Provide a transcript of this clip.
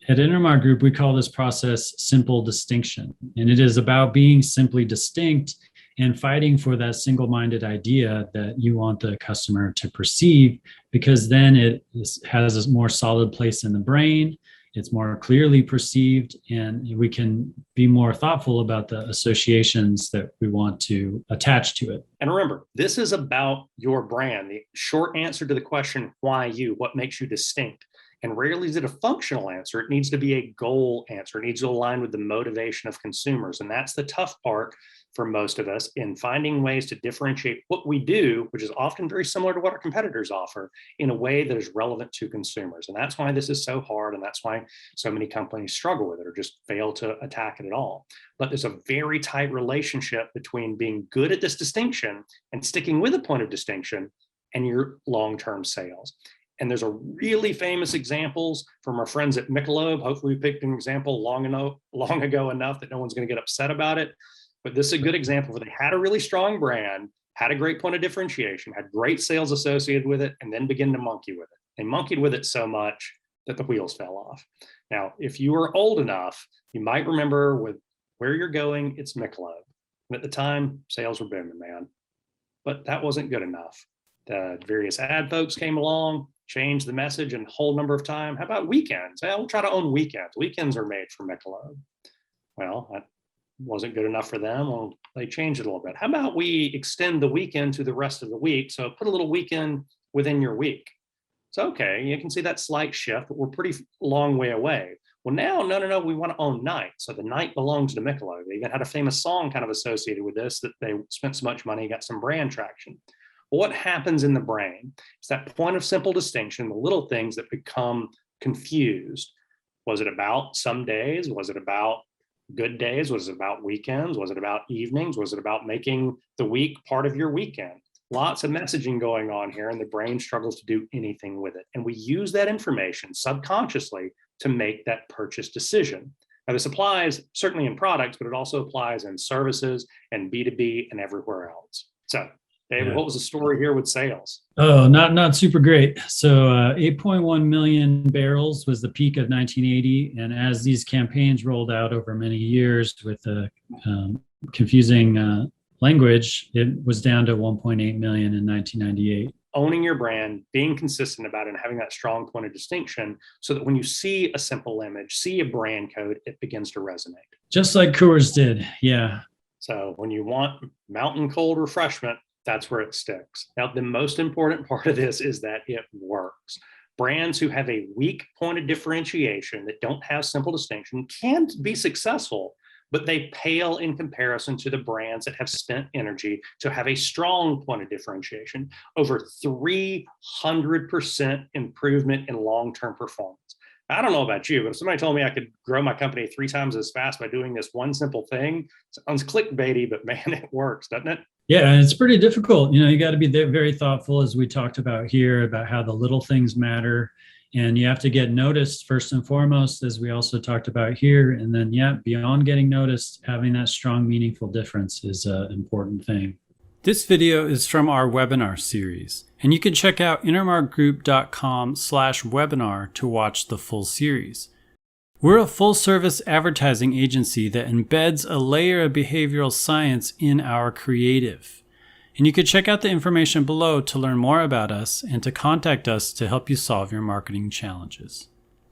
At Intermark Group, we call this process simple distinction. And it is about being simply distinct and fighting for that single-minded idea that you want the customer to perceive, because then has a more solid place in the brain. It's more clearly perceived, and we can be more thoughtful about the associations that we want to attach to it. And remember, this is about your brand. The short answer to the question, why you? What makes you distinct? And rarely is it a functional answer. It needs to be a goal answer. It needs to align with the motivation of consumers. And that's the tough part for most of us in finding ways to differentiate what we do, which is often very similar to what our competitors offer, in a way that is relevant to consumers. And that's why this is so hard. And that's why so many companies struggle with it or just fail to attack it at all. But there's a very tight relationship between being good at this distinction and sticking with a point of distinction and your long-term sales. And there's a really famous examples from our friends at Michelob. Hopefully we picked an example long ago enough that no one's going to get upset about it. But this is a good example where they had a really strong brand, had a great point of differentiation, had great sales associated with it, and then began to monkey with it. They monkeyed with it so much that the wheels fell off. Now, if you are old enough, you might remember with where you're going, it's Michelob. And at the time, sales were booming, man. But that wasn't good enough. The various ad folks came along, changed the message and whole number of time. How about weekends? Well, we'll try to own weekends. Weekends are made for Michelob. Well, that wasn't good enough for them. Well, they changed it a little bit. How about we extend the weekend to the rest of the week? So put a little weekend within your week. So, okay, you can see that slight shift, but we're pretty long way away. Well, now, no, we want to own night. So the night belongs to Michelob. They even had a famous song kind of associated with this, that they spent so much money, got some brand traction. What happens in the brain? It's that point of simple distinction, the little things that become confused. Was it about some days? Was it about good days? Was it about weekends? Was it about evenings? Was it about making the week part of your weekend? Lots of messaging going on here, and the brain struggles to do anything with it. And we use that information subconsciously to make that purchase decision. Now, this applies certainly in products, but it also applies in services and B2B and everywhere else. So, David, what was the story here with sales? Oh, not super great. So 8.1 million barrels was the peak of 1980. And as these campaigns rolled out over many years with the confusing language, it was down to 1.8 million in 1998. Owning your brand, being consistent about it, and having that strong point of distinction so that when you see a simple image, see a brand code, it begins to resonate. Just like Coors did, yeah. So when you want mountain cold refreshment, that's where it sticks. Now, the most important part of this is that it works. Brands who have a weak point of differentiation that don't have simple distinction can be successful, but they pale in comparison to the brands that have spent energy to have a strong point of differentiation, over 300% improvement in long-term performance. I don't know about you, but if somebody told me I could grow my company 3 times as fast by doing this one simple thing, it sounds clickbaity, but man, it works, doesn't it? Yeah, and it's pretty difficult. You got to be very thoughtful, as we talked about here, about how the little things matter. And you have to get noticed first and foremost, as we also talked about here. And then, beyond getting noticed, having that strong, meaningful difference is an important thing. This video is from our webinar series, and you can check out intermarkgroup.com/webinar to watch the full series. We're a full-service advertising agency that embeds a layer of behavioral science in our creative. And you can check out the information below to learn more about us and to contact us to help you solve your marketing challenges.